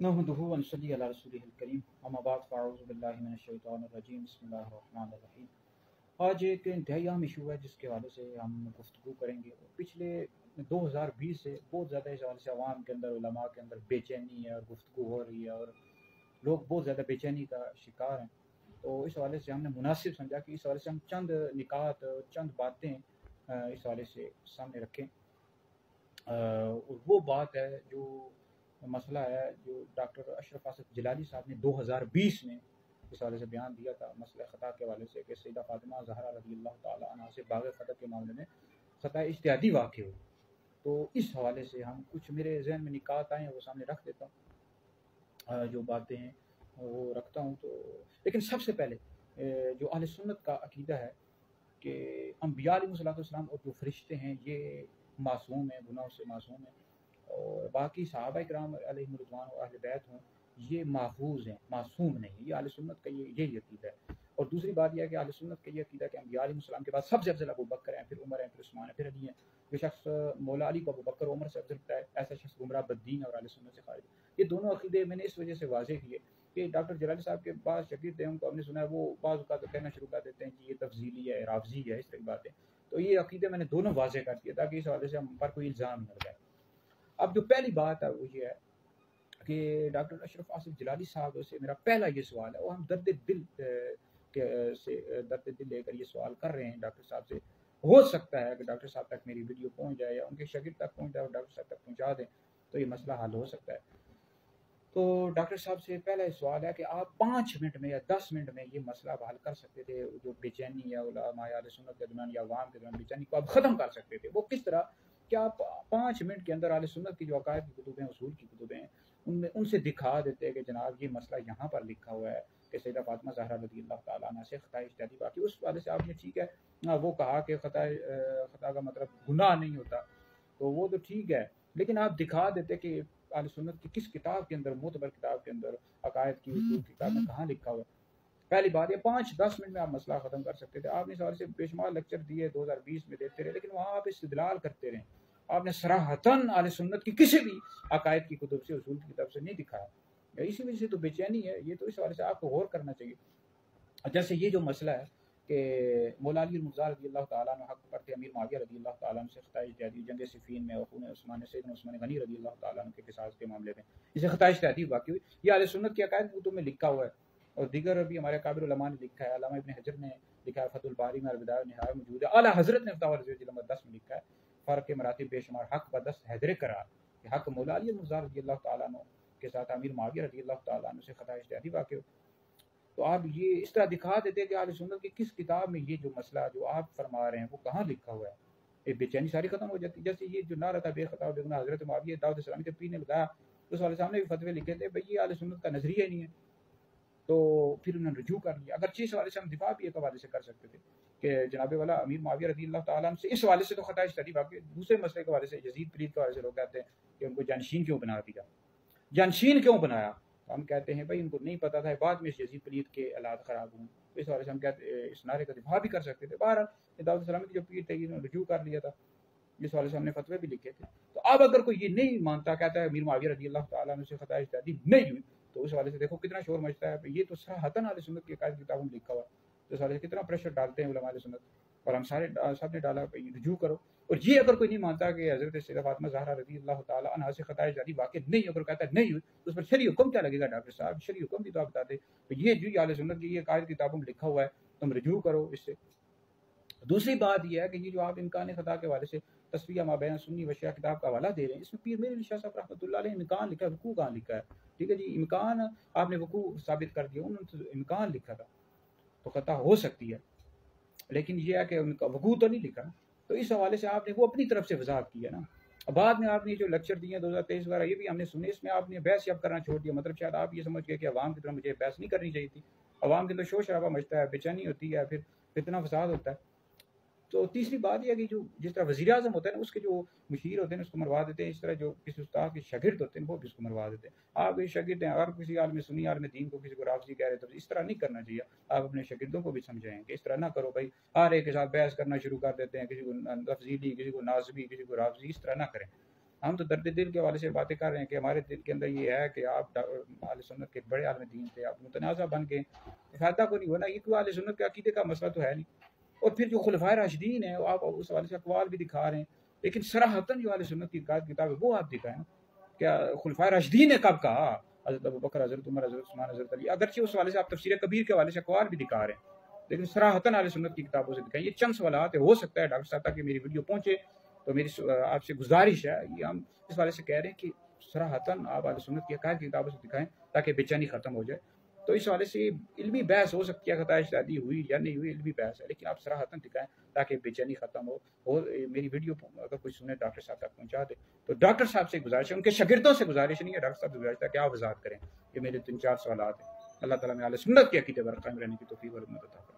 नहमदुहु व नसल्ली अला रसूलिहिल करीम अम्मा बाद फ़अऊज़ु बिल्लाहि मिनश शैतानिर रजीम बिस्मिल्लाहिर रहमानिर रहीम। आज एक इंतहाई अहम इशू है जिसके हवाले से हम गुफ्तगू करेंगे। पिछले 2020 से बहुत ज़्यादा इस हवाले से अवाम के अंदर उलमा के अंदर बेचैनी है और गुफ्तगू हो रही है और लोग बहुत ज़्यादा बेचैनी का शिकार हैं। तो इस हवाले से हमने मुनासिब समझा कि इस हवाले से हम चंद निकात चंद बातें इस हवाले से सामने रखें। और वो बात है जो मसला है जो डॉक्टर अशरफ आसिफ जिलानी साहब ने 2020 में इस हवाले से बयान दिया था मसला ख़ता के हवाले से कि सैयदा फ़ातिमा ज़हरा रज़ी अल्लाह ताला अन्हा से बाग़ ख़ता के मामले में ख़ता इज्तिहादी वाक़या हुई। तो इस हवाले से हम कुछ मेरे जहन में निकात आए हैं वो सामने रख देता हूँ। जो बातें हैं वो रखता हूँ। तो लेकिन सबसे पहले जो अहले सुन्नत का अक़ीदा है कि अम्बिया अलैहिस्सलाम और जो फरिश्ते हैं ये मासूम हैं, गुनाहों से मासूम हैं, और बाकी सहाबा इकराम अलैहिम रिज़वान और अहले बैत हों ये महफूज हैं, मासूम नहीं। ये अहले सुन्नत का यही अक़ीदा है। और दूसरी बात यह है कि अहले सुन्नत का ये अक़ीदा है कि अम्बिया अलैहिस्सलाम के बाद सबसे अफजल अबू बकर हैं, फिर उमर हैं, फिर उस्मान हैं, फिर अली हैं। जो शख्स मौला अली को अबू बकर उमर से अफजल करता है ऐसा शख्स गुमराह बद्दीन और अहले सुन्नत से खारिज। ये दोनों अक़ीदे मैंने इस वजह से वाज़ेह किए कि डॉक्टर जलाली साहब के पास शकीर थे, उनको हमने सुना है वो बाज़ औक़ात कहना शुरू कर देते हैं कि ये तफज़ीली है, राफ़ज़ी है, इस तरह की बातें। तो ये अक़ीदे मैंने दोनों वाज़ेह कर दिए ताकि इस हवाले से हम पर कोई इल्ज़ाम न लगाए। अब जो पहली बात है वो ये है कि डॉक्टर अशरफ आसिफ जिलानी साहब से मेरा पहला ये सवाल है, वो हम दर्द दिल लेकर ये सवाल कर रहे हैं डॉक्टर साहब से। हो सकता है कि डॉक्टर साहब तक मेरी वीडियो पहुंच जाए या उनके शागिर्द तक पहुंच जाए और डॉक्टर साहब तक पहुंचा दें तो ये मसला हल हो सकता है। तो डॉक्टर साहब से पहला सवाल है कि आप 5 मिनट में या 10 मिनट में ये मसला हल कर सकते थे, जो बेचैनी या उलमा या अहले सुन्नत के दरमियान या अवाम के दरमियान बेचैनी को आप ख़त्म कर सकते थे, वो किस तरह? क्या आप 5 मिनट के अंदर अहले सुन्नत की जो अकायद की कुतुब हैं, उसूल की कुतुब हैं, उनमें उनसे दिखा देते कि जनाब ये मसला यहाँ पर लिखा हुआ है कि सैयदा फ़ातिमा ज़हरा रज़ी अल्लाह ताला अन्हा से ख़ता इज्तिहादी वाक़या। उस वाले से आपने ठीक है वो कहा कि ख़ता का मतलब गुनाह नहीं होता, तो वो तो ठीक है, लेकिन आप दिखा देते कि अहले सुन्नत की किस किताब के अंदर, मोतबर किताब के अंदर, अकायद की उसूल की किताब में कहाँ लिखा हुआ है। पहली बात, ये 5-10 मिनट में आप मसला ख़त्म कर सकते थे। आपने इस हवाले से बेशुमार लेक्चर दिए 2020 में देते रहे, लेकिन वहाँ आप इस्तिदलाल करते रहे। आपने सराहतन अहले सुन्नत की किसी भी अकायद की कुतुब से, उसूल की किताब से नहीं दिखाया। इसी वजह से तो बेचैनी है। ये तो इस हवाले से आपको गौर करना चाहिए। जैसे ये जो मसला है कि मौला अली मुर्तज़ा रज़ी अल्लाह ताला अन्हु हक़ पर थे, अमीर मुआविया रज़ी अल्लाह ताला अन्हु से ख़ता इज्तिहादी जंग सिफ़ीन में खून उस्मान सैयदना उस्मान गनी रज़ी अल्लाह ताला अन्हु के क़िसास के मामले में इसे ख़ता इज्तिहादी वाक़या हुई। ये अहले सुन्नत की अकायद की कुतुब में लिखा हुआ है और दीगर भी हमारे काबिर उलमा ने लिखा है। अल्लामा इब्न हजर ने लिखा है, फ़तहुल बारी में अल-बिदाया व निहाया मौजूद है। आला हज़रत ने फ़तावा रज़विय्यत नंबर 10 में लिखा है, फ़र्क़ मरातिब बेशुमार हक़ बदस्त हैदर करार कि हक़ मौला अली मुर्तज़ा रज़ी अल्लाह ताला अन्हु के साथ अमीर मुआविया रज़ी अल्लाह ताला अन्हु से ख़ता इज्तिहादी वाक़या। तो आप ये इस तरह दिखा देते कि अहले सुन्नत की किस किताब में ये जो मसला जो आप फरमा रहे हैं वो कहाँ लिखा हुआ है। ये बेचैनी सारी खत्म हो जाती। जैसे ये जो नारा था बेखता बेगुनाह हज़रत मुआविया दाऊद इस्लामी के पीर ने लगाया, उस वाले साहब ने भी फतवे लिखे थे भाई ये अहले सुन्नत का नज़रिया ही नहीं है। तो फिर उन्होंने रुजू कर लिया। अगर इस हवाले से हम दिफा भी एक हवाले से कर सकते थे कि जनाब वाला अमीर मुआविया रज़ी अल्लाह ताला अन्हु से इस हवाले से तो ख़ता इज्तिहादी वाक़या। दूसरे मसले के हवाले से यज़ीद पलीद के हवाले से लोग कहते हैं कि उनको जानशीन क्यों बना दिया, जानशीन क्यों बनाया? हम कहते हैं भाई इनको नहीं पता था, बाद में यज़ीद पलीद के हालात ख़राब हुए। तो इस हवाले से हम कहते इस नारे का दिफा भी कर सकते थे। बहरहाल दाऊद इस्लामी की जो पीर थे इन्होंने रुजू कर लिया था, इस वाले से हमने फतवे भी लिखे थे। तो अब अगर कोई ये नहीं मानता, कहता है अमीर मुआविया रज़ी अल्लाह ताला अन्हु से ख़ता इज्तिहादी नहीं हुई, तो उस वाले से देखो कितना शोर मचता है। ये तो सराहतन अहले सुन्नत की अकायद की किताबों में लिखा हुआ है। तो इस वाले से कितना प्रेशर डालते हैं उलमा अहले सुन्नत, और हम सारे सबने डाला रुजू करो। और ये अगर कोई नहीं मानता कि हज़रत सैयदा फ़ातिमा ज़हरा रज़ी अल्लाह ताला अन्हा से ख़ता इज्तिहादी वाक़या नहीं, अगर कहता है नहीं हुई, तो उस पर शरई हुक्म क्या लगेगा? डॉक्टर साहब शरई हुक्म भी तो आप बता दें। तो ये जो अहले सुन्नत की ये अकायद किताबों में लिखा हुआ है, तुम रुजू करो इससे। दूसरी बात यह है कि ये जो आप इम्कान ख़ता के हवाले से तस्वीया माबैन सुन्नी व शिया किताब का हवाला दे रहे हैं, इसमें पीर मेरे अली शाह साहब रहमतुल्लाह अलैह इम्कान लिखा है, वक़ू कहाँ लिखा है? ठीक है जी, इम्कान आपने वक़ू साबित कर दिया, उन्होंने तो इम्कान लिखा था, तो ख़ता हो सकती है, लेकिन ये है कि उनका वक़ू तो नहीं लिखा। तो इस हवाले से आपने वो अपनी तरफ से वज़ाहत की है ना। बाद में आपने जो लेक्चर दिए 2023 वगैरह ये भी हमने सुने, इसमें आपने बहस अब करना छोड़ दिया। मतलब शायद आप ये समझ गए कि अवाम की तरह मुझे बहस नहीं करनी चाहिए थी। अवाम के अंदर शोर शराबा मचता है, बेचैनी होती है, फिर फितना फसाद होता है। तो तीसरी बात यह है कि जो जिस तरह वज़ीर आज़म होता है ना, उसके जो मुशीर होते हैं उसको मरवा देते हैं, इस तरह जो किसी उस्ताद के शागिर्द होते हैं वो भी उसको मरवा देते हैं। आप ये शागिर्द हैं, अगर किसी आलिम सुन्नी आलिम दीन को किसी को राफ़ज़ी कह रहे तो इस तरह नहीं करना चाहिए। आप अपने शागिर्दों को भी समझाएं कि इस तरह ना करो भाई, हर एक के साथ बहस करना शुरू कर देते हैं, किसी को तफ़ज़ीली, किसी को नाज़मी, किसी को राफ़ज़ी, इस तरह ना करें। ہم تو درد دل کے حوالے سے باتیں کر رہے ہیں کہ ہمارے دل کے اندر یہ ہے کہ آپ اہل سنت کے بڑے عالم دین تھے، آپ متنازع بن گئے، فائدہ کو نہیں ہونا، یہ کوئی اہل سنت کے عقیدے کا مسئلہ تو ہے نہیں۔ اور پھر جو خلفائے راشدین ہیں آپ اس حوالے سے اقوال بھی دکھا رہے ہیں، لیکن صراحتاً جو اہل سنت کی کتاب ہے وہ آپ دکھائیں۔ کیا خلفائے راشدین نے کب کہا حضرت ابوبکر، حضرت عمر، حضرت عثمان، حضرت علی؟ اگرچہ اس حوالے سے آپ تفسیر کبیر کے حوالے سے اقوال بھی دکھا رہے ہیں، لیکن صراحتاً اہل سنت کی کتابوں سے دکھائیں۔ یہ چند سوالات ہے، ہو سکتا ہے ڈاکٹر صاحب تک میری ویڈیو پہنچے تو میری آپ سے گزارش ہے، یہ ہم اس حوالے سے کہہ رہے ہیں کہ صراحتاً آپ اہل سنت کی عقائد کی کتابوں سے دکھائیں تاکہ بے چینی ختم ہو جائے۔ تو اس حوالے سے علمی بحث ہو سکتی ہے، خطا اجتہادی ہوئی یا نہیں ہوئی، علمی بحث ہے، لیکن آپ صراحتاً دکھائیں تاکہ بے چینی ختم ہو۔ اور میری ویڈیو اگر کوئی سنے ڈاکٹر صاحب تک پہنچا دے، تو ڈاکٹر صاحب سے گزارش ہے، ان کے شاگردوں سے گزارش نہیں ہے، ڈاکٹر صاحب سے گزارش ہے کہ آپ وضاحت کریں۔ یہ میرے 3-4 سوالات ہیں۔ اللہ تعالیٰ میں اہل سنت کے عقیدے پر قائم رہنے کی توفیق اور مدد عطا فرمائے۔